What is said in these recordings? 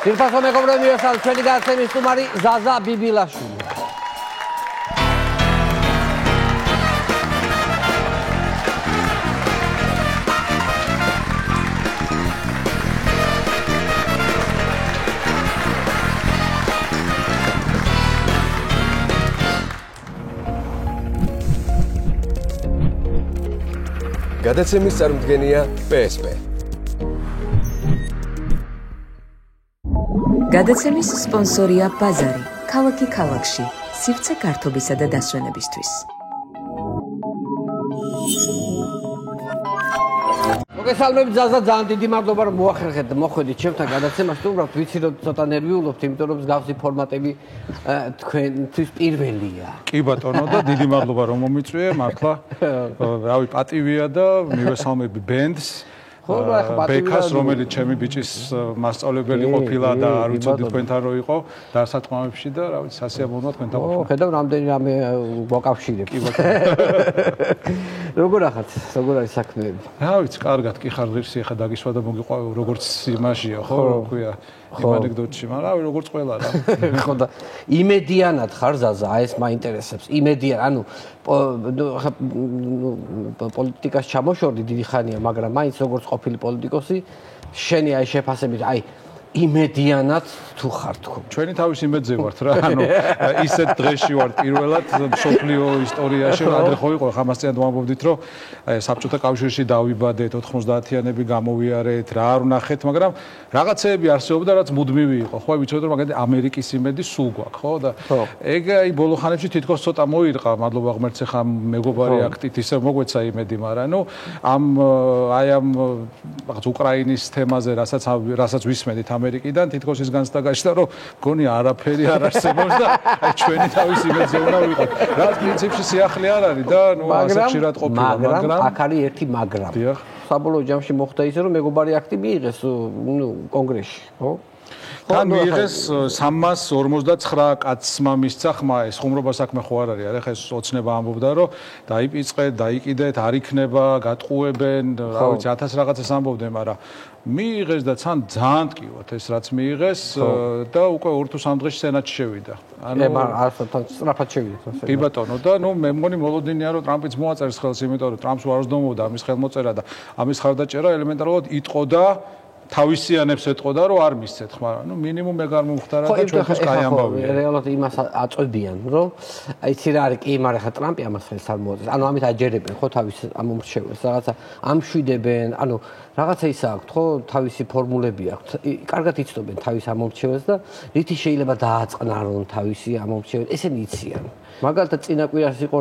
ძირფასო მეგობრებო, მივესალმებით ჩვენი გადაცემის სტუმარი ზაზა ბიბილაშვილი. გადაცემის წარმომადგენელია PSP. გადაცემის სპონსორია ბაზარი, ქალაქი ქალაქში, სივრცე გართობისა და დასვენებისთვის. მოგესალმებით ზაზა, ძალიან დიდი მადლობა რომ მოახერხეთ მოხვედით ჩემთან გადაცემაში. უბრალოდ ვიცი რომ ცოტა ნერვიულობთ, იმიტომ რომ მსგავსი ფორმატები თქვენთვის პირველია. კი ბატონო და დიდი მადლობა რომ მომიწვიე, მართლა რავი პატივია და მივესალმები ბენდს. ბეკას, რომელიც ჩემი ბიჭის მასწავლებელი ყოფილა და არ ვიცოდი თქვენთან რო იყო დასათქმებში და რა ვიცი სასიამოვნოა თქვენთან ყოფნა. ხედავ რამდენი რამე გვაკავშირებს. კი ბატონო. როგორ ახართ? როგორ არის საქმეები? რა ვიცი, კარგად კი ხარ ღირსი, ახლა დაგისვა და მოგიყვავ როგორც იმაშია, ხო, რა ქვია, იმ ანეკდოტში, მაგრამ რავი, როგორც ყველა რა. ხო და იმედიანად ხარ ზაზა, ეს მაინტერესებს. იმედიან, ანუ პოლიტიკას ჩამოშორდი დიდი ხანია, მაგრამ მაინც როგორც ყოფილი პოლიტიკოსი, შენი აი შეფასებით, აი იმედიანად თუ ხარ თქო. ჩვენი თავის იმედზე ვართ რა, ანუ ისეთ დღეში ვართ პირველად მსოფლიო ისტორიაში, ადრე ხო იყო, ხამას წინათ ვამბობდით, რომ საბჭოთა კავშირში დავიბადეთ, 90-იანები გამოვიარეთ, რა არ ვნახეთ, მაგრამ რაღაცეები არსებობდა, რაც მუდმივი იყო. ხო, ვიცოდეთ, რომ მაგალითად ამერიკის იმედი სულ გვაქვს, ხო და ეგ აი ბოლო ხანებში თითქოს ცოტა მოირყა, მადლობა ღმერთს, ახლა მეგობარი აქტით ისე მოგვეცა იმედი, მაგრამ ნუ ამ რაღაც უკრაინის თემაზე, რასაც ვისმენთ ამერიკიდან თითქოს ის განცდა გაჩნდა, რომ მგონი არაფერი არ არსებობს და აი ჩვენი თავის იმედზე უნდა ვიყოთ. რაც პრინციპში სიახლე არ არის და ნუ ასე ხშირად ყოფილა, მაგრამ აქ არის ერთი მაგრამ. დიახ. საბოლოო ჯამში მოხდა ისე, რომ მეგობარი აქტი მიიღეს კონგრესში, ხო? თან მიიღეს 359 კაცმა მისცა ხმა, ეს ხუმრობა საქმე ხო არ არის, ეხლა ეს ოცნება ამბობდა, რომ დაიპიწყეთ, დაიკიდეთ, არ იქნება, გატყუებენ, რა ვიცი, 1000 რაღაცას ამბობდნენ, მაგრამ მიიღეს და თან ძალიან ტკივათ ეს რაც მიიღეს და უკვე 2 თუ 3 დღეში სენატში შევიდა. ანუ არასთან სწრაფად შევიდა. კი ბატონო და ნუ მე მგონი მოლოდინია რომ ტრამპიც მოაწერს ხელს, იმიტომ რომ ტრამპს უარსდომობდა ამის ხელმოწერა და ამის ხარდაჭერა ელემენტარულად იტყოდა თავისიანებს ეტყოდა რომ არ მისცეთ ხმა, ნუ მინიმუმ მე არ მომხდარა და ჩვენთვის კაი ამბავია. რეალურად იმას აწვევიან, რომ აი ცი რა არის, კი, მაგრამ ხა ტრამპი ამას ხელს არ მოაწერს. ანუ ამით აჯერებენ ხო თავის ამომრჩევლებს, რაღაცა ამშვიდებენ, ანუ რაღაცა ისა აქვთ ხო, თავისი ფორმულები აქვთ. კარგად იცნობენ თავის ამომრჩევლებს და რითი შეიძლება დააწყნარონ თავისი ამომრჩევლები, ესენი იციან. მაგალითად წინა კვირას იყო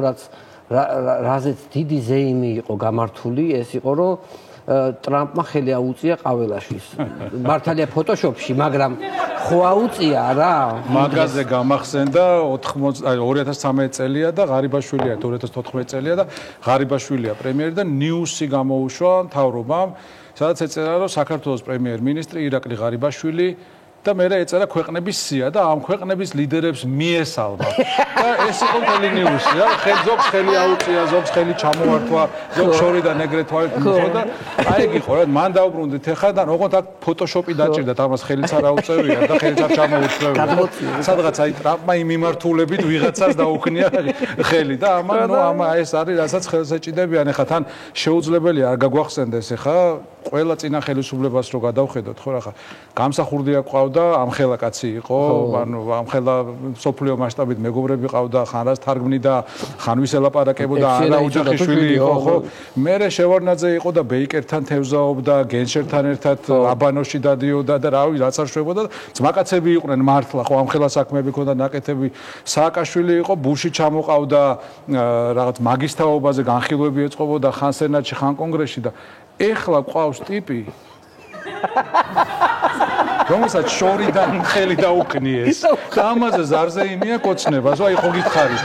რაზეც დიდი ზეიმი იყო გამართული, ეს იყო რომ ტრამპმა ხელი აუწია ყაველაშვილს. მართალია ფოტოშოპში, მაგრამ ხო აუწია რა. მაგაზე გამახსენდა 2013 წელია და ღარიბაშვილია 2014 წელია და ღარიბაშვილია პრემიერი და ნიუსი გამოუშვა მთავრობამ, სადაც ეწერა რომ საქართველოს პრემიერ-მინისტრი ირაკლი ღარიბაშვილი და მე ეწერა ქვეყნების სია და ამ ქვეყნების ლიდერებს მიესალმა. და ეს იყო მთელი ნიუსი რა, ზოგს ხელი აუწია, ზოგს ხელი ჩამოართვა, ზოგს შორიდან ეგრეთ ვარ ხო და აი ეგ იყო რა, მან დაუბრუნდით ახლა და ოღონდ აქ ფოტოშოპი დაჭირდათ, ამას ხელიც არ აუწევია და ხელიც არ ჩამოუწევია. სადღაც აი ტრამპმა იმ მიმართულებით ვიღაცას დაუქნია ხელი და ამან ნუ ეს არის რასაც ხელს ეჭიდებიან. ახლა თან შეუძლებელია არ გაგვახსენდეს ახლა ყველა წინა ხელისუფლებას რო გადავხედოთ ხო რა ხა გამსახურდია ყავდა ამხელა კაცი იყო, ანუ ამხელა სოფლიო მასშტაბით მეგობრები ყავდა, ხან რას თარგმნიდა, ხან ვის ელაპარაკებოდა, ანა უჯახიშვილი იყო, ხო? მერე შევარნაძე იყო და ბეიკერთან თევზაობდა, გენშერთან ერთად აბანოში დადიოდა და რავი, რაც არ შვებოდა, ძმაკაცები იყვნენ მართლა, ხო, ამხელა საქმეები ქონდა ნაკეთები. სააკაშვილი იყო, ბუში ჩამოყავდა, რაღაც მაგისტრალობაზე განხილვები ეწყობოდა, ხან სენატში, ხან კონგრესში და ეხლა ყავს ტიპი რომელსაც შორიდან ხელი დაუქნიეს და ამაზე ზარზე იმია კოცნებას, აი ხო გითხარით,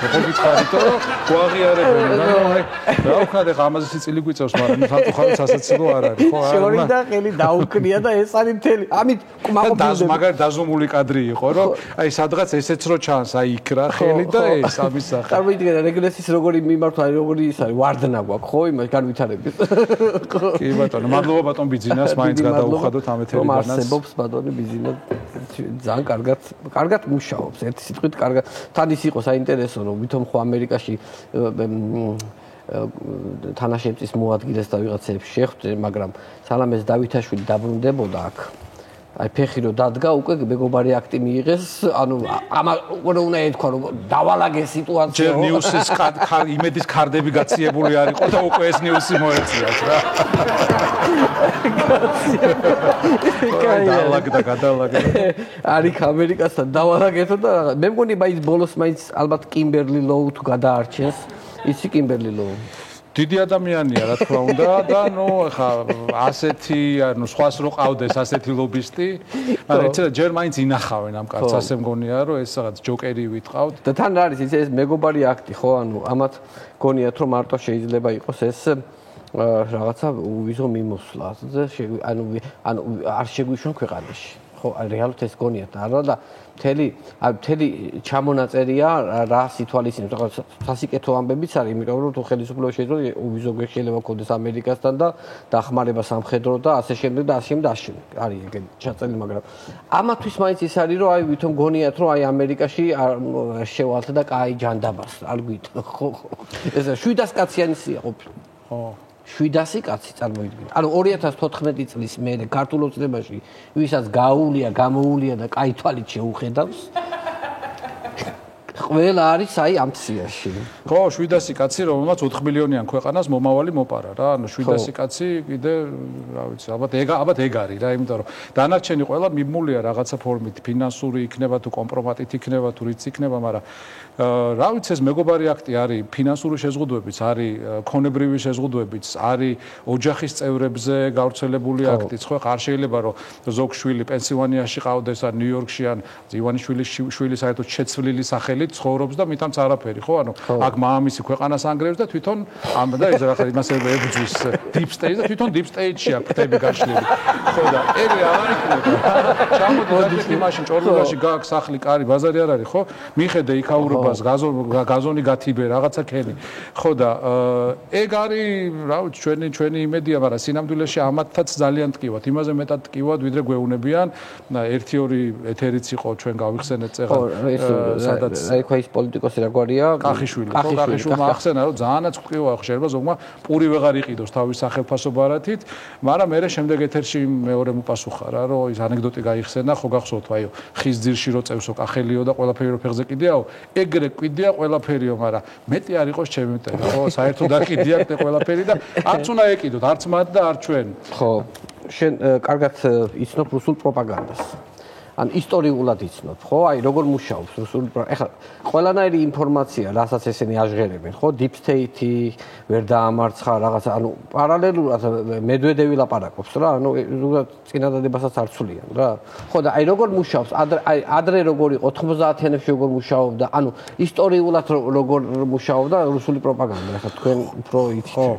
რომ გვაღიარებენ და აი რა ვქნათ ახლა ამაზე სიცილი გვიწევს, მაგრამ სამწუხაროდ სასაცილო არ არის, ხო? შორიდან ხელი დაუქნია და ეს არის მთელი. ამით კმაყოფილდება. მაგარი დაზომული კადრი იყო, რომ აი სადღაც ესეც რო ჩანს, აი იქ რა ხელი და ეს ამის სახე. წარმოიდგინე რეგრესის როგორი მიმართვა, როგორი ის არის, ვარდნა გვაქვს, ხო, იმას განვითარების. კი ბატონო, მადლობა ბატონ ბიძინას, მაინც გადაუხადოთ ამ ეთერიდანაც. არსებობს ბატონო ბიზინა ძალიან კარგად მუშაობს. ერთი სიტყვით კარგად. თან ის იყო საინტერესო, რომ ვითომ ხო ამერიკაში თანაშემწის მოადგილეს და ვიღაცებს შეხვდნენ, მაგრამ სალამეს დავითაშვილი დაბრუნდებოდა აქ. აი ფეხი რო დადგა, უკვე მეგობარი აქტი მიიღეს, ანუ ამა უკვე უნდა ეთქვა, რომ დავალაგე სიტუაცია. ჯერ ნიუსის იმედის კარდები გაციებული არ იყო და უკვე ეს ნიუსი მოეწიათ რა. გადალაგდა. არის ამერიკასთან დავალაგეთო და მე მგონი მაინც ბოლოს მაინც ალბათ კიმბერლი ლოუ თუ გადაარჩენს. იცი კიმბერლი ლოუ დიდი ადამიანია რა თქმა უნდა და ნუ ხა ასეთი ანუ სხვას რო ყავდეს ასეთი ლობისტი მაგრამ ეცე ჯერ მაინც ინახავენ ამ კაცს ასე მგონია რომ ეს რაღაც ჯოკერი ვიტყავთ და თან არის ეს მეგობარი აქტი ხო ანუ ამათ გონიათ რომ მარტო შეიძლება იყოს ეს რაღაცა უვიზო მიმოსვლა ანუ არ შეგვიშვენ ქვეყანაში ხო რეალურად ეს გონიათ არა და მთელი ჩამონაწერია რა სიტუაციის სასიკეთო ამბებიც არის იმიტომ რომ თუ ხელისუფლება შეიძლება უვიზო შეიძლება გქონდეს ამერიკასთან და დახმარება სამხედრო და ასე შემდეგ და ასე არის ეგეთი ჩაწელი მაგრამ ამათვის მაინც ის არის რომ აი ვითომ გონიათ რომ აი ამერიკაში შევალთ და კაი ჯანდაბას არ გვითხრ ხო ეს 700 კაციანი სია ყოფილი ხო 700 კაცი წარმოიდგინე. ანუ 2014 წლის მერე ქართულ ოცნებაში ვისაც გამოულია და კაი თვალით შეუხედავს. ყველა არის აი ამ სიაში. ხო, 700 კაცი, რომელმაც 4 მილიონიან ქვეყანას მომავალი მოპარა რა. ანუ 700 კაცი კიდე, რა ვიცი, ალბათ ეგ არის რა, იმიტომ რომ დანარჩენი ყველა მიმულია რაღაცა ფორმით, ფინანსური იქნება თუ კომპრომატით იქნება თუ რიც იქნება, მაგრამ რა ვიცი ეს მეგობარი აქტი არის ფინანსური შეზღუდვებიც, არის ქონებრივი შეზღუდვებიც, არის ოჯახის წევრებზე გავრცელებული აქტიც, ხო, არ შეიძლება რომ ზოგ შვილი პენსილვანიაში ყავდეს ან ნიუ-იორკში ან ივანიშვილის შვილი საერთოდ შეცვლილი სახელით ცხოვრობს და მითამს არაფერი, ხო? ანუ აქ მამამისი ქვეყანას ანგრევს და თვითონ ამ და ეს რა ხარ იმას ებრძვის deep state და თვითონ deep state-ში აქ ფთები გაშლილი. ხო და ეგრე არ იქნება. ჩამოდი და მაშინ ჭორლობაში გააქვს სახლი, კარი, ბაზარი არ არის, ხო? მიხედე იქაურობას, გაზონი გათიბე, რაღაცა ქენი. ხო და ეგ არის, რა ვიცი, ჩვენი იმედია, მაგრამ სინამდვილეში ამათაც ძალიან ტკივათ. იმაზე მეტად ტკივათ, ვიდრე გვეუნებიან. ერთი-ორი ეთერიც იყო ჩვენ გავიხსენეთ წეღა. სადაც აი ხო ის პოლიტიკოსი რაგვარია? კახიშვილი ახსენა რომ ძალიანაც ტკივა შეიძლება ზოგმა პური ვეღარ იყიდოს თავის სახელმწიფო ბარათით, მაგრამ მე შემდეგ ეთერში მეორე მოპასუხა რა, რომ ის ანეკდოტი გაიხსენა, ხო გახსოვთ, აიო, ხის ძირში რო წევსო კახელიო და ყველაფერი რო ფეხზე კიდეაო, ეგრე კიდეა ყველაფერიო, მაგრამ მეტი არ იყოს ჩემი მტერა, ხო, საერთოდ არ კიდეა ყველაფერი და არც უნდა ეკიდოთ, არც მათ და არც ჩვენ. ხო, შენ კარგად იცნობ რუსულ პროპაგანდას. ან ისტორიულად იცნობ, ხო? აი როგორ მუშაობს რუსული ეხლა ყველანაირი ინფორმაცია, რასაც ესენი აჟღერებენ, ხო? Deep State-ი ვერ დაამარცხა რაღაცა, ანუ პარალელურად მედვედევი ლაპარაკობს რა, ანუ ზოგადად წინადადებასაც არ ცვლიან რა. ხო და აი როგორ მუშაობს, ადრე როგორ იყო 90-იანებში როგორ მუშაობდა, ანუ ისტორიულად როგორ მუშაობდა რუსული პროპაგანდა, ეხლა თქვენ უფრო იცით. ხო.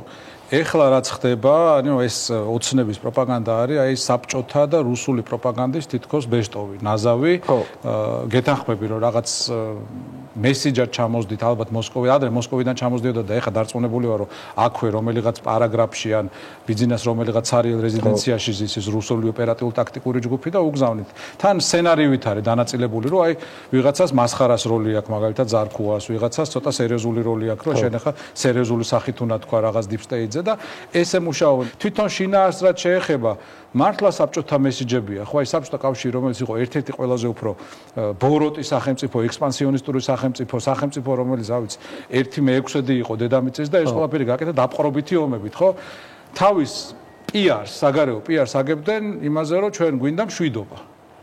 ეხლა რაც ხდება, ანუ ეს ოცნების პროპაგანდა არის, აი საბჭოთა და რუსული პროპაგანდის თითქოს ბეშტოვი, ნაზავი. გეთანხმები რომ რაღაც მესიჯად ჩამოსდით ალბათ მოსკოვიდან, ადრე მოსკოვიდან ჩამოსდიოდა და ეხლა დარწმუნებული ვარ რომ აქვე რომელიღაც პარაგრაფში ან ბიზნეს რომელიღაც სარიელ რეზიდენციაში ზის რუსული ოპერატიული ტაქტიკური ჯგუფი და უგზავნით. თან სცენარივით არის დანაწილებული რომ აი ვიღაცას მასხარას როლი აქვს, მაგალითად ზარქუას, ვიღაცას ცოტა სერიოზული როლი აქვს, რომ შენ ეხლა სერიოზული სახით უნდა თქვა რაღაც deep state-ზე და ესე მუშაობენ. თვითონ შინაარსად შეეხება მართლა საბჭოთა მესიჯებია, ხო, აი საბჭოთა კავშირი რომელიც იყო ერთ-ერთი ყველაზე უფრო ბოროტი სახელმწიფო, ექსპანსიონისტური სახელმწიფო, რომელიც, რა ვიცი, 1/6 იყო დედამიწის და ეს ყველაფერი გაკეთა დაპყრობითი ომებით, ხო? თავის პიარს, საგარეო პიარს აგებდნენ იმაზე, რომ ჩვენ გვინდა მშვიდობა.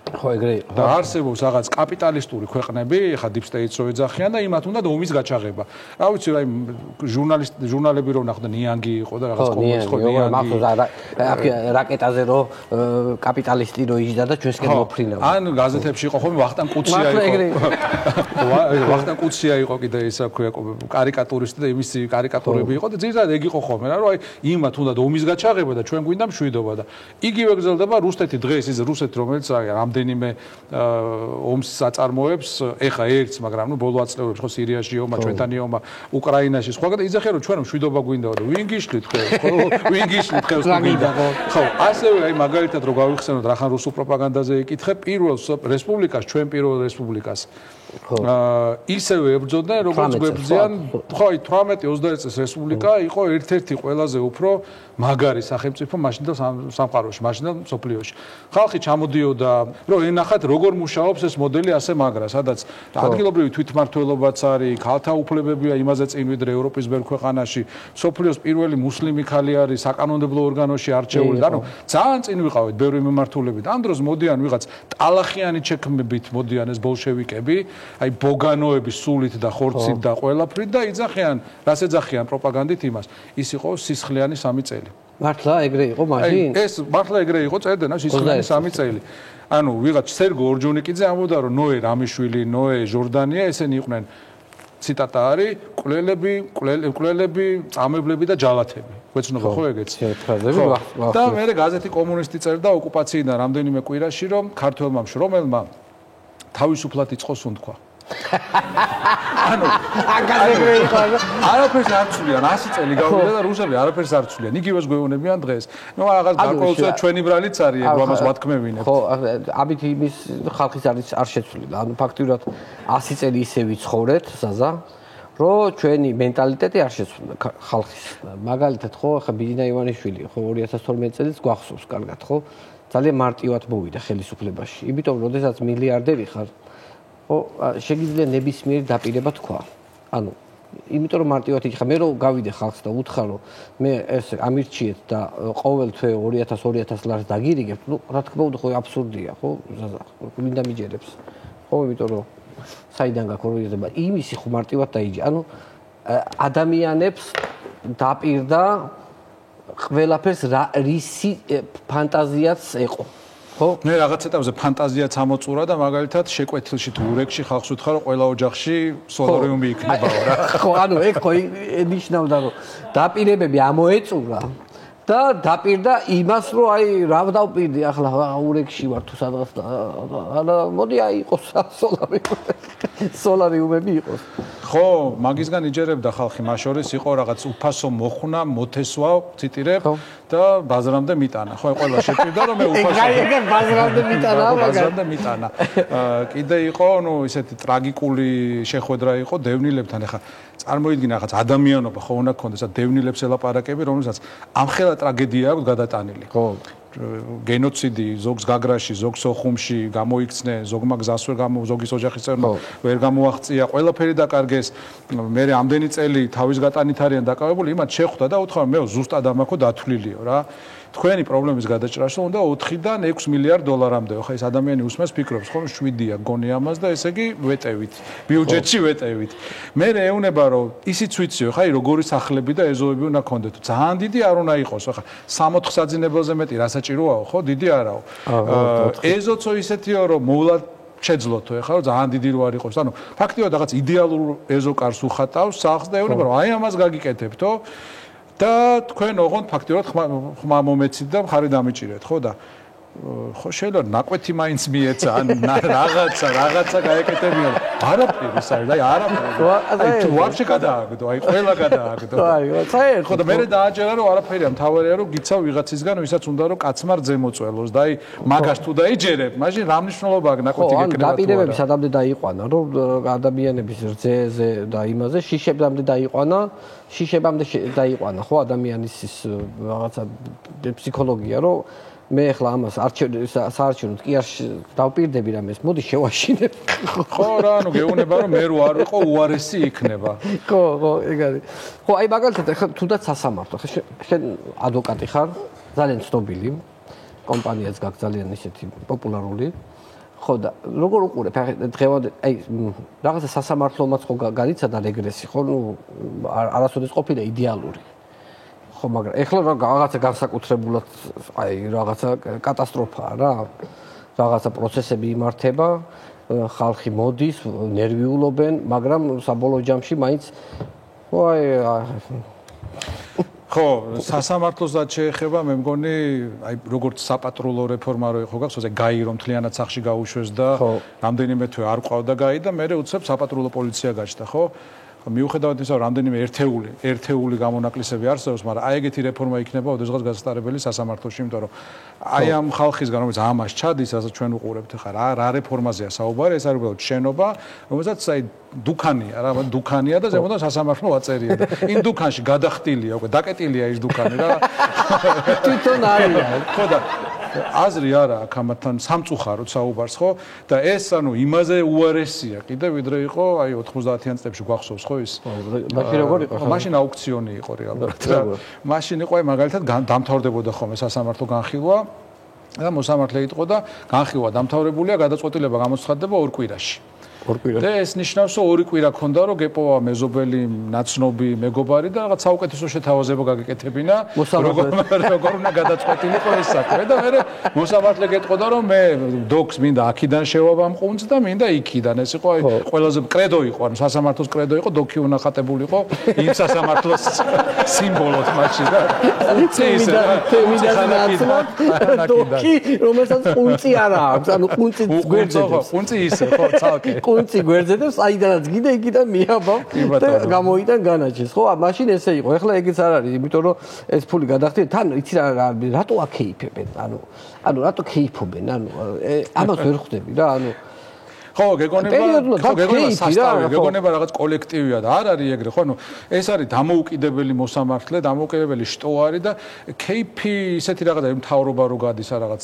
ხო ეგრე იყო. და არსებობს რაღაც კაპიტალისტური ქვეყნები, ეხა deep state-ს რო ეძახიან და იმათ უნდა ომის გაჩაღება. რა ვიცი, აი ჟურნალები რო ნახდა ნიანგი იყო და რაღაც კომუნისტი ხო ნიანგი. აქ რაკეტაზე რო კაპიტალისტი რო იჯდა და ჩვენსკენ მოფრინავდა. ან გაზეთებში იყო ხომ ვახტანგ კუცია იყო. ვახტანგ კუცია იყო კიდე ისა ქვია კარიკატურისტი და იმისი კარიკატურები იყო და ძირითადად ეგ იყო ხოლმე რა, რომ აი იმათ უნდა ომის გაჩაღება და ჩვენ გვინდა მშვიდობა და იგივე გრძელდება რუსეთი დღეს ის რუსეთი რომელიც აი რამდენიმე ომს აწარმოებს, ეხა ერთს, მაგრამ ბოლო აწლევრებში ხო სირიაში ომა, ჩვენთანი ომა, უკრაინაში, სხვაგან იძახიან რომ ჩვენ მშვიდობა გვინდაო და ვინ გიშლით ხელს, ხო? ვინ გიშლით ხელს გვინდა. ხო, ასევე აი მაგალითად რო გავიხსენოთ რახან რუსულ პროპაგანდაზე იკითხე, პირველ რესპუბლიკას, ჩვენ პირველ რესპუბლიკას ისევე ებრძოდნენ როგორც გვებრძიან, ხო, 18-21 წლის რესპუბლიკა იყო ერთ-ერთი ყველაზე უფრო მაგარი სახელმწიფო მაშინდელ სამყაროში, მაშინდელ მსოფლიოში. ხალხი ჩამოდიოდა, რომ ენახათ როგორ მუშაობს ეს მოდელი ასე მაგრა, სადაც ადგილობრივი თვითმმართველობაც არის, ქალთა უფლებებია იმაზე წინ ვიდრე ევროპის ბევრ ქვეყანაში, მსოფლიოს პირველი მუსლიმი ხალი არის საკანონმდებლო ორგანოში არჩეული, ანუ ძალიან წინ ვიყავით ბევრი მიმართულებით. ამ დროს მოდიან ვიღაც ტალახიანი ჩექმებით მოდიან ეს ბოლშევიკები, აი ბოგანოების სულით და ხორცით და ყველაფრით და იძახიან, რას ეძახიან პროპაგანდით იმას, ის იყო სისხლიანი 3 წელი. მართლა ეგრე იყო მაშინ? ეს მართლა ეგრე იყო წერდნენ, სისხლიანი 3 წელი. ანუ ვიღაც სერგო ორჯონიკიძე ამბობდა, რომ ნოე რამიშვილი, ნოე ჟორდანია, ესენი იყვნენ ციტატა არის, კვლელები, წამებლები და ჯალათები. გვეცნობა ხო ეგეც? და მე გაზეთი კომუნისტი წერდა ოკუპაციიდან რამდენიმე კვირაში, რომ ქართველმა მშრომელმა თავისუფლად იწყოს უნთქვა. ანუ აგაზე იყო არაფერს არ ცვლიან 100 წელი გავიდა და რუსები არაფერს არ ცვლიან იგივეს გვეუბნებიან დღეს ნუ რაღაც გარკვეულწილად ჩვენი ბრალიც არის ეგ ამას ვათქმევინებთ ხო ამით იმის ხალხის არ შეცვლიდა ანუ ფაქტიურად 100 წელი ისე ვიცხოვრეთ ზაზა რომ ჩვენი მენტალიტეტი არ შეცვლიდა ხალხის მაგალითად ხო ხა ბიძინა ივანიშვილი ხო 2012 წელს გვახსოვს კარგად ხო ძალიან მარტივად მოვიდა ხელისუფლებაში იმიტომ რომ შესაძაც მილიარდერი ხარ ხო შეგიძლია ნებისმიერი დაპირება თქვა. ანუ იმიტომ რომ მარტივად იხა მე რომ გავიდე ხალხს და უთხრა რომ მე ეს ამირჩიეთ და ყოველ თვე 2000 ლარს დაგირიგებთ, ნუ რა თქმა უნდა ხო აბსურდია, ხო? მინდა მიჯერებს. ხო, იმიტომ რომ საიდან გაქოროიზება იმისი ხო მარტივად დაიჯი. ანუ ადამიანებს დაპირდა ყველაფერს რისი ფანტაზიაც ეყო. ხო? მე რაღაც ეტაპზე ფანტაზიაც ამოწურა და მაგალითად შეკვეთილში თუ ურეკში ხალხს უთხრა რომ ყველა ოჯახში სოლარიუმი იქნებაო რა. ხო, ანუ ეგ ხო ნიშნავდა რომ დაპირებები ამოეწურა და დაპირდა იმას რომ აი რა დავპირდი ახლა ურეკში ვარ თუ სადღაც არა მოდი აი იყოს სოლარიუმები იყოს. ხო, მაგისგან იჯერებდა ხალხი, მაშორის იყო რაღაც უფასო მოხუნა, მოთესვა, ციტირებ და ბაზრამდე მიტანა. ხო, ყველა შეპირდა რომ მე უფასო. ეგ ბაზრამდე მიტანა, ბაზრამდე მიტანა. კიდე იყო, ნუ ისეთი ტრაგიკული შეხვედრა იყო დევნილებთან. ეხა წარმოიდგინე რაღაც ადამიანობა ხო უნდა გქონდეს, დევნილებს ელაპარაკები, რომელსაც ამხელა ტრაგედია აქვს გადატანილი. ხო. გენოციდი ზოგს გაგრაში, ზოგს ოხუმში გამოიქცნენ, ზოგმა გზას ზოგის ოჯახის წევრმა ვერ გამოაღწია, ყველაფერი დაკარგეს. მე ამდენი წელი თავის გატანით არიან დაკავებული, იმათ შეხვდა და უთხრა მე ზუსტად ამაქო დათვლილიო რა. თქვენი პრობლემის გადაჭრაში უნდა 4-დან 6 მილიარდ დოლარამდე. ხა ეს ადამიანი უსმენს ფიქრობს, ხო 7-ია გონი ამას და ესე იგი ვეტევით. ბიუჯეტში ვეტევით. მე ეუნება რომ ისიც ვიციო, ხა როგორი სახლები და ეზოები უნდა გქონდეთ. ძალიან დიდი არ უნდა იყოს, ხა 60 საძინებელზე მეტი რა საჭიროაო, ხო დიდი არაო. ეზოცო ისეთიო რომ მოვლად შეძლოთო ეხლა რომ ძალიან დიდი რო არ იყოს. ანუ ფაქტიურად რაღაც იდეალურ ეზოკარს უხატავს სახლს და ეუნება რომ აი ამას გაგიკეთებთო. და თქვენ ოღონდ ფაქტიურად ხმა მომეცით და მხარი დამიჭირეთ, ხო და ხო შეიძლება ნაკვეთი მაინც მიეცა, ან რაღაცა გაეკეთებინა. არაფერი ის არის, აი არაფერი. აი თუ ვაფშე გადააგდო, აი ყველა გადააგდო. აი, საერთოდ. ხო და მე დააჯერა რომ არაფერია, მთავარია რომ გიცავ ვიღაცისგან, ვისაც უნდა რომ კაცმა რძემოწველოს და აი მაგას თუ დაიჯერებ, მაშინ რა მნიშვნელობა აქვს ნაკვეთი გეკნება თუ არა. დაპირებები სადამდე დაიყვანა, რომ ადამიანების რძეზე და იმაზე შიშებამდე დაიყვანა, ხო ადამიანის ის რაღაცა ფსიქოლოგია, რომ მე ახლა ამას საარჩევნოდ კი არ დავპირდები რამეს, მოდი შევაშინებ. ხო რა, ანუ გეუბნება რომ მე რო არ ვიყო უარესი იქნება. ხო, ეგ არის. ხო, აი მაგალითად ახლა თუნდაც სასამართლო, შენ ადვოკატი ხარ, ძალიან ცნობილი, კომპანიაც გაქვს ძალიან ისეთი პოპულარული. ხო და როგორ უყურებ დღევანდელ აი რაღაცა სასამართლომაც ხო განიცადა რეგრესი, ხო, ნუ არასოდეს ყოფილა იდეალური. ხო, მაგრამ ეხლა რაღაცა განსაკუთრებულად აი რაღაცა კატასტროფაა რა. რაღაცა პროცესები იმართება, ხალხი მოდის, ნერვიულობენ, მაგრამ საბოლოო ჯამში მაინც ხო, სასამართლოსაც შეეხება, მე მგონი, აი როგორც საპატრულო რეფორმა რო იყო გახსოვს, აი გაი რომ მთლიანად სახში გაუშვეს და რამდენიმე თვე არ ყავდა გაი და მე უცებ საპატრულო პოლიცია გაჩნდა, ხო? მიუხედავად იმისა, რომ რამდენიმე ერთეული გამონაკლისები არსებობს, მაგრამ აი ეგეთი რეფორმა იქნება ოდესღაც გასტარებელი სასამართლოში, იმიტომ რომ აი ამ ხალხისგან, რომელიც ამას ჩადის, რასაც ჩვენ უყურებთ ხარ, რა რეფორმაზეა საუბარი, ეს არის უბრალოდ შენობა, რომელსაც აი დუქანია და ზემოდან სასამართლო აწერია და იმ დუქანში გადახტილია, უკვე დაკეტილია ის დუქანი რა. თვითონ არის. ხო და აზრი არა აქ ამათთან სამწუხაროდ საუბარს ხო და ეს ანუ იმაზე უარესია კიდე ვიდრე იყო აი 90-იან წლებში გვახსოვს ხო ის მაშინ როგორ იყო მაშინ აუქციონი იყო რეალურად მაშინ იყო აი მაგალითად დამთავრდებოდა ხოლმე სასამართლო განხილვა და მოსამართლე იყო და განხილვა დამთავრებულია გადაწყვეტილება გამოცხადდება 2 კვირაში და ეს ნიშნავს რომ 2 კვირა ქონდა რომ გეპოვა მეზობელი ნაცნობი მეგობარი და რაღაც საუკეთესო შეთავაზება გაგეკეთებინა როგორ უნდა გადაწყვეტილიყო ეს საქმე და მე მოსამართლე გეტყოდა რომ მე დოქს მინდა აქიდან შევავამყუნც და მინდა იქიდან ეს იყო აი ყველაზე კრედო იყო ანუ სასამართლოს კრედო იყო დოქი უნახატებულიყო იმ სასამართლოს სიმბოლოდ მაშინ და დოქი რომელსაც ყუნწი არა აქვს ანუ ყუნწი გვერდზე ყუნწი ისე ხო ცალკე კუნცი გვერდზე და საიდანაც გინდა იქიდან მიაბავ და გამოიდან განაჩეს ხო მაშინ ესე იყო ეხლა ეგეც არ არის იმიტომ რომ ეს ფული გადახდიან თან იცი რატო აკეიფებენ ანუ რატო კეიფობენ ამას ვერ ხვდები რა ხო გეგონება რაღაც კოლექტივია და არ არის ეგრე ხო ეს არის დამოუკიდებელი მოსამართლე დამოუკიდებელი შტო არის და KP ისეთი რაღაცა მთავრობა რო გადის რაღაც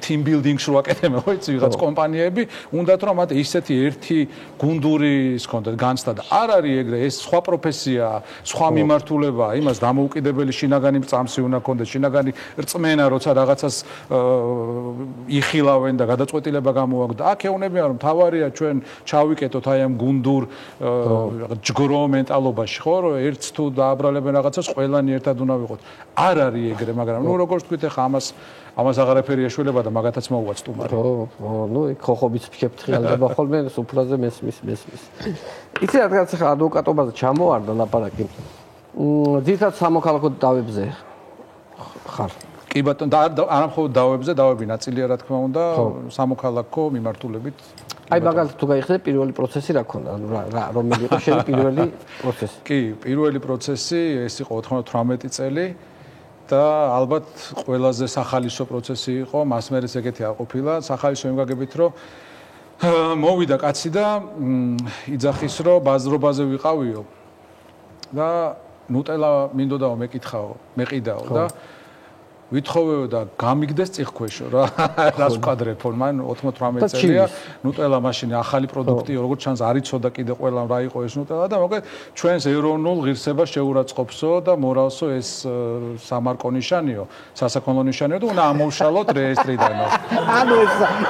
team building-ში რო აკეთებენ ხო იცი ვიღაც კომპანიები უნდათ რომ მათ ისეთი ერთი გუნდური ის კონდეთ განცდა და არ არის ეგრე ეს სხვა პროფესია სხვა მიმართულება იმას დამოუკიდებელი შინაგანი წამსი უნდა კონდეთ შინაგანი რწმენა როცა რაღაცას იხილავენ და გადაწყვეტილება გამოაქვს და აქ ეუნებიან რომ თავარია ჩვენ ჩავიკეთოთ აი ამ გუნდურ ჯგრო მენტალობაში ხო რომ ერთს თუ დააბრალებენ რაღაცას ყველანი ერთად უნდა ვიყოთ არ არის ეგრე მაგრამ ნუ როგორც თქვით ახლა ამას აღარაფერი ეშველება და მაგათაც მოუვა სტუმარი ხო ნუ იქ ხოხობით შეფრთხილდება ხოლმე სუფრაზე მესმის იცი რადგან ახლა ადვოკატობაზე ჩამოვარდა ლაპარაკი ძირითადად სამოქალაქო დავებზე ხარ კი ბატონო და არა მხოლოდ დავები ნაწილია რა თქმა უნდა სამოქალაქო მიმართულებით აი მაგალითად თუ გაიხსენე პირველი პროცესი რა ქონდა ანუ რა რომელი იყო შენი პირველი პროცესი კი პირველი პროცესი ეს იყო 98 წელი და ალბათ ყველაზე სახალისო პროცესი იყო მას მერე ეგეთი არ ყოფილა სახალისო იმ გაგებით რომ მოვიდა კაცი და იძახის რომ ბაზრობაზე ვიყავიო და ნუტელა მინდოდაო მეყიდაო და ვითხოვეო და გამიგდეს წიხქვეშო რა რას ვკადრებო მან 98 წელია ნუტელა მაშინ ახალი პროდუქტი როგორც ჩანს არ იცოდა კიდე ყველა რა იყო ეს ნუტელა და მოკლედ ჩვენს ეროვნულ ღირსებას შეურაცხყოფსო და მორალსო ეს სამარკო ნიშანიო სასაქონლო ნიშანიო და უნდა ამოვშალოთ რეესტრიდანო ანუ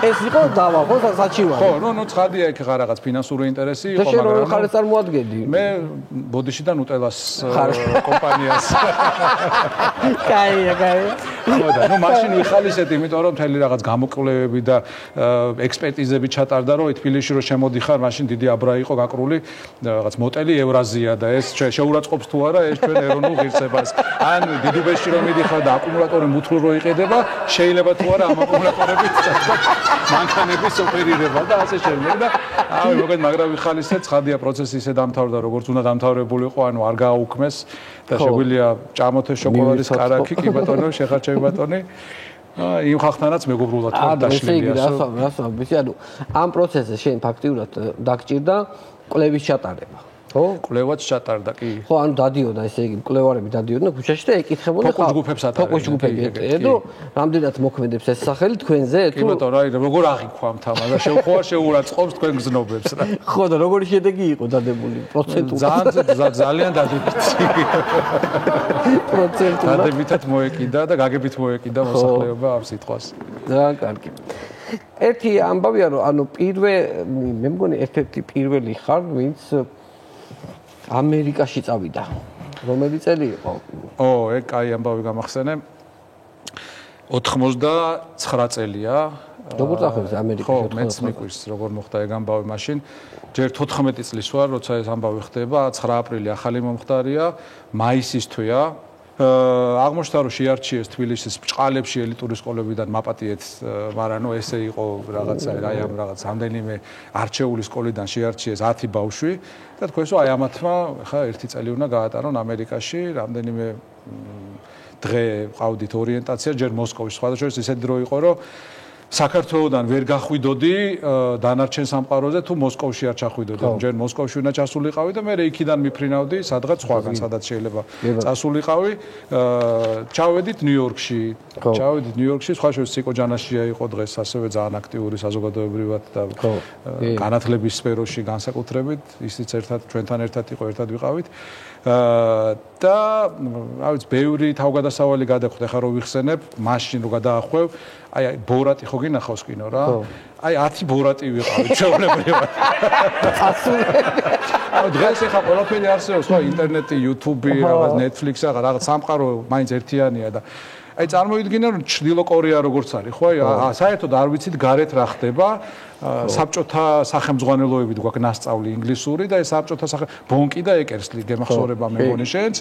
ეს იყო დავა ხო საჩივარი ხო ნუ ცხადია იქ ხარ რაღაც ფინანსური ინტერესი იყო მაგრამ შენ ხარ წარმოადგენდი მე ბოდიში და ნუტელას კომპანიას კაია ხოდა ნუ მაშინ ვიხალისეთ იმიტომ რომ მთელი რაღაც გამოკვლევები და ექსპერტიზები ჩატარდა რომ თბილისში რომ შემოდიხარ მაშინ დიდი აბრა იყო გაკრული რაღაც მოტელი ევრაზია და ეს შეურაცხყოფს თუ არა ეს ჩვენ ეროვნულ ღირსებას ან დიდუბეში რომ მიდიხარ და აკუმულატორი მუთლ რო იყედება შეიძლება თუ არა ამ აკუმულატორებით მანქანების ოპერირება და ასე შემდეგ და აი მოგეთ მაგრამ ვიხალისეთ ცხადია პროცესი ისე დამთავრდა როგორც უნდა დამთავრებულიყო ანუ არ გააუქმეს და შეგვიძლია ჭამოთე შოკოლადის კარაქი კი ბატონო შეხარჩევი ბატონი იმ ხალხთანაც მეგობრულად ვარ დაშლილი ასე ვიცი ანუ ამ პროცესზე შენ ფაქტიურად დაგჭირდა კვლევის ჩატარება ხო კვლევაც ჩატარდა კი ხო ანუ დადიოდა ესე იგი კვლევარები დადიოდნენ ქუჩაში და ეკითხებოდნენ ფოკუს ჯგუფებს ატარებდნენ ედო რამდენად მოქმედებს ეს სახელი თქვენზე თუ კი ბატონო აი როგორ აღიქვამთ ამას და შეურაცხყოფს თქვენ გზნობებს რა ხო და როგორი შედეგი იყო დადებული პროცენტულად ძალიან დადებითი პროცენტულად დადებითად მოეკიდა და გაგებით მოეკიდა მოსახლეობა ამ სიტყვას ძალიან კარგი ერთი ამბავია რომ ანუ მე მგონი ერთ-ერთი პირველი ხარ ვინც ამერიკაში წავიდა. რომელი წელი იყო? ეგ კაი ამბავი გამახსენე. 99 წელია. როგორ წახევს ამერიკაში? ხო, მეც მიყვირს როგორ მოხდა ეგ ამბავი მაშინ. ჯერ 14 წლის ვარ, როცა ეს ამბავი ხდება, 9 აპრილი ახალი მომხდარია, მაისის თვეა. აღმოჩნდა რომ შეარჩიეს თბილისის ბჭყალებში ელიტური სკოლებიდან მაპატიეთ, მაგრამ ესე იყო რაღაცა აი ამ რაღაც ამდენიმე არჩეული სკოლიდან შეარჩიეს 10 ბავშვი და თქვენს რომ აი ამათმა ხა ერთი წელი უნდა გაატარონ ამერიკაში, რამდენიმე დღე ყავდით ორიენტაცია ჯერ მოსკოვში, სხვადასხვა ისეთი დრო იყო რომ საქართველოსდან ვერ გახვიდოდი დანარჩენ სამყაროზე თუ მოსკოვში არ ჩახვიდოდი. ჯერ მოსკოვში უნდა ჩასულიყავი და მე იქიდან მიფრინავდი სადღაც სხვაგან, სადაც შეიძლება წასულიყავი. ჩავედით ნიუ-იორკში. სხვა შორის სიკო ჯანაშია იყო დღეს ასევე ძალიან აქტიური საზოგადოებრივად და განათლების სფეროში განსაკუთრებით, ისიც ერთად ჩვენთან ერთად იყო, ერთად ვიყავით. და რა ვიცი, ბევრი თავგადასავალი გადახვდა, ხა რო ვიხსენებ, მაშინ რო გადაახვევ, აი ბორატი ხო გინახავს კინო რა? აი 10 ბორატი ვიყავით ჩვეულებრივად. დღეს ახლა ყველაფერი არსებობს, ხო, ინტერნეტი, YouTube, რაღაც Netflix, რაღაც სამყარო მაინც ერთიანია და აი წარმოიდგინე რომ ჩრდილო კორეა როგორც არის, ხო? აი საერთოდ არ ვიცით გარეთ რა ხდება. საბჭოთა სახელმძღვანელოებით გვაქვს ნასწავლი ინგლისური და ეს საბჭოთა ბონკი და ეკერსლი გემახსოვრება მე მგონი შენც.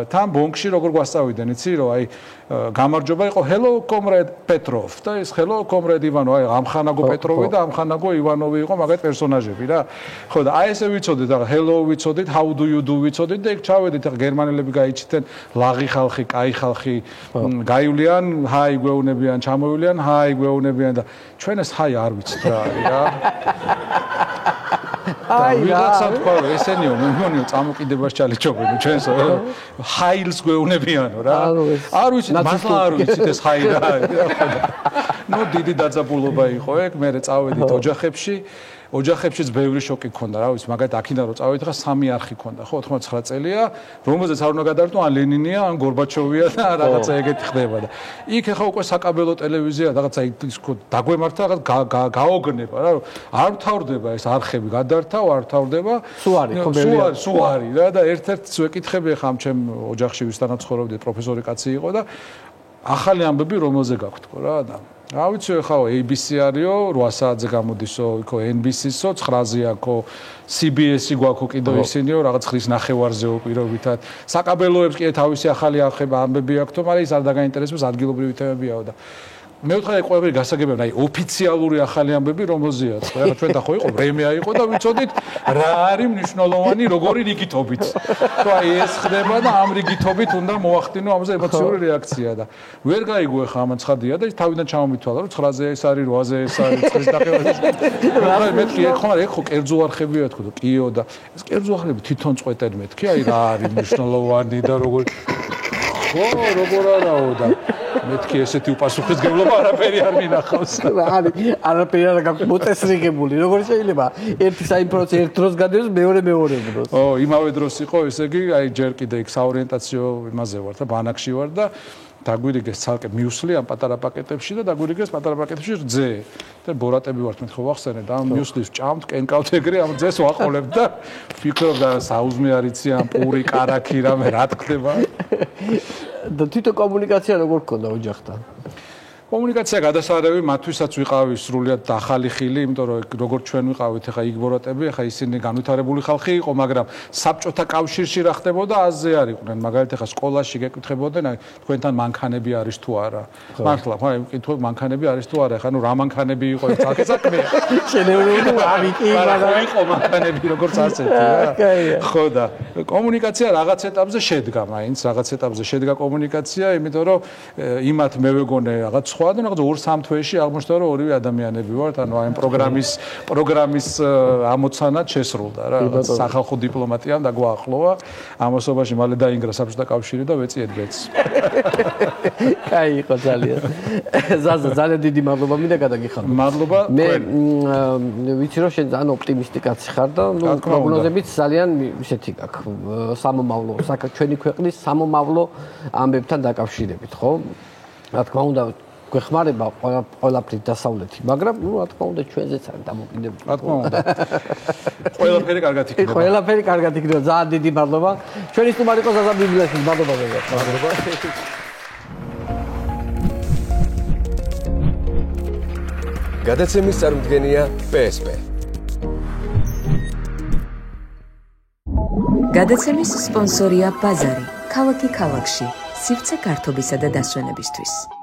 თან ბონკში როგორ გვასწავიდნენ, იცი რომ აი გამარჯობა იყო hello comrade Petrov და ეს hello comrade Ivanov, აი ამხანაგო პეტროვი და ამხანაგო ივანოვი იყო მაგათ პერსონაჟები რა. ხო და აი ესე ვიცოდით და hello ვიცოდით, how do you do ვიცოდით და იქ ჩავედით, ახლა გერმანელები გაიჩიტენ ლაღი ხალხი, კაი ხალხი, გაივლიან, ჰაი გვეუნებიან, ჩამოივლიან, ჰაი გვეუნებიან და ჩვენ ეს ჰაი არ ვიცით რა არის რა. აი რაღაცა თქვა რომ ესენიო მე მგონიო წამოკიდებას ჩალიჩობენ ჩვენს ჰაილს გვეუნებიანო რა. არ ვიცით, მართლა არ ვიცით ეს ჰაი რა არის. ნუ დიდი დაძაბულობა იყო ეგ, მე წავედით ოჯახებშიც ბევრი შოკი ქონდა, რა ვიცი, მაგალითად აქედან რომ წავედით ხა 3 არხი ქონდა, ხო, 89 წელია, რომელზეც არ უნდა გადავერთო, ან ლენინია, ან გორბაჩოვია და რაღაცა ეგეთი ხდება და იქ ახლა უკვე საკაბელო ტელევიზია, რაღაცა ის დაგვემართა, რაღაც გაოგნება რა, არ მთავრდება ეს არხები, გადართავ, არ მთავრდება. სულ არის, ხო, სულ არის რა და ერთ-ერთს ვეკითხები ახლა ამ ჩემ ოჯახში ვისთანაც ცხოვრობდი, პროფესორი კაცი იყო და ახალი ამბები რომელზე გაქვთ რა და რა ვიცი ხა ABC არისო 8 საათზე გამოდისო იქო NBC-სო 9-ზე აქო CBS-ი გვაქვს კიდევ ისინიო რაღაც ხრის ნახევარზეო პირობითად საკაბელოებს კი თავისი ახალი ამბები აქვთო მაგრამ ის არ დაგაინტერესებს ადგილობრივი თემებიაო და მე ვთქვი ყველაფერი გასაგებია აი ოფიციალური ახალი ამბები რომელზეა ხო ახლა ჩვენ და ხო იყო ბრემია იყო და ვიცოდით რა არის მნიშვნელოვანი როგორი რიგითობით ხო აი ეს ხდება და ამ რიგითობით უნდა მოახდინო ამაზე ემოციური რეაქცია და ვერ გაიგო ახლა ამ ცხადია და ის თავიდან ჩამომითვალა რომ 9-ზე ეს არის 8-ზე ეს არის 9-ს დახევაზე მეთქი ხო მაგრამ ხო კერძო არხებია თქო და კიო და ეს კერძო არხები თვითონ წყვეტენ მეთქი აი რა არის მნიშვნელოვანი და როგორ ხო როგორ არაო და მეთქი ესეთი უპასუხისმგებლობა არაფერი არ მინახავს. არაფერი არ გაქვს მოწესრიგებული. როგორ შეიძლება ერთი საინფორმაციო ერთ დროს გადაიღოს მეორე დროს. იმავე დროს იყო ესე იგი აი ჯერ კიდე იქ საორიენტაციო იმაზე ვარ და ბანაკში ვარ და დაგვირიგეს ცალკე მიუსლი ამ პატარა პაკეტებში და დაგვირიგეს პატარა პაკეტებში რძე. და ბორატები ვართ მეთქი ვახსენე და ამ მიუსლის ჭამთ, კენკავთ ეგრე ამ რძეს ვაყოლებ და ვფიქრობ და საუზმე არიცი ამ პური კარაქი რამე რა თქდება. და თვითონ კომუნიკაცია როგორ გქონდა ოჯახთან? კომუნიკაცია გადასარევი მათთვისაც ვიყავი სრულიად ახალი ხილი, იმიტომ რომ როგორ ჩვენ ვიყავით ახლა იქ ბორატები, ახლა ისინი განვითარებული ხალხი იყო, მაგრამ საბჭოთა კავშირში რა ხდებოდა, აზზე არ იყვნენ. მაგალითად ახლა სკოლაში გეკითხებოდნენ, აი თქვენთან მანქანები არის თუ არა. მართლა, ხო, მკითხო მანქანები არის თუ არა, ახლა ნუ რა მანქანები იყო, ცალკე საქმეა. შენეულობრივი ავიკი, მაგრამ იყო მანქანები როგორც ასეთი რა. ხო და კომუნიკაცია რაღაც ეტაპზე შედგა, მაინც რაღაც ეტაპზე შედგა კომუნიკაცია, იმიტომ რომ იმათ მე ვეგონე რაღაც და რაღაც 2-3 თვეში აღმოჩნდა რომ ორივე ადამიანები ვართ, ანუ აი პროგრამის ამოცანად შესრულდა რა. სახალხო დიპლომატიამ დაგვაახლოვა. ამასობაში მალე დაინგრა საბჭოთა კავშირი და ვეწიეთ ბეწს. კაი იყო ძალიან. ზაზა ძალიან დიდი მადლობა მინდა გადაგიხადო. მადლობა. მე ვიცი რომ შენ ძალიან ოპტიმისტი კაცი ხარ და ნუ პროგნოზებიც ძალიან ისეთი გაქვს. სამომავლო, ჩვენი ქვეყნის სამომავლო ამბებთან დაკავშირებით, ხო? რა თქმა უნდა გვეხმარება ყველაფრით დასავლეთი, მაგრამ ნუ რა თქმა უნდა ჩვენზეც არის დამოკიდებული. რა თქმა უნდა. ყველაფერი კარგად იქნება. ყველაფერი კარგად იქნება. ძალიან დიდი მადლობა. ჩვენი სტუმარი იყო ზაზა ბიბლიაშვილი. მადლობა ზაზა. მადლობა. გადაცემის წარმოდგენია PSP. გადაცემის სპონსორია ბაზარი. ქალაქი ქალაქში, სივრცე გართობისა და დასვენებისთვის.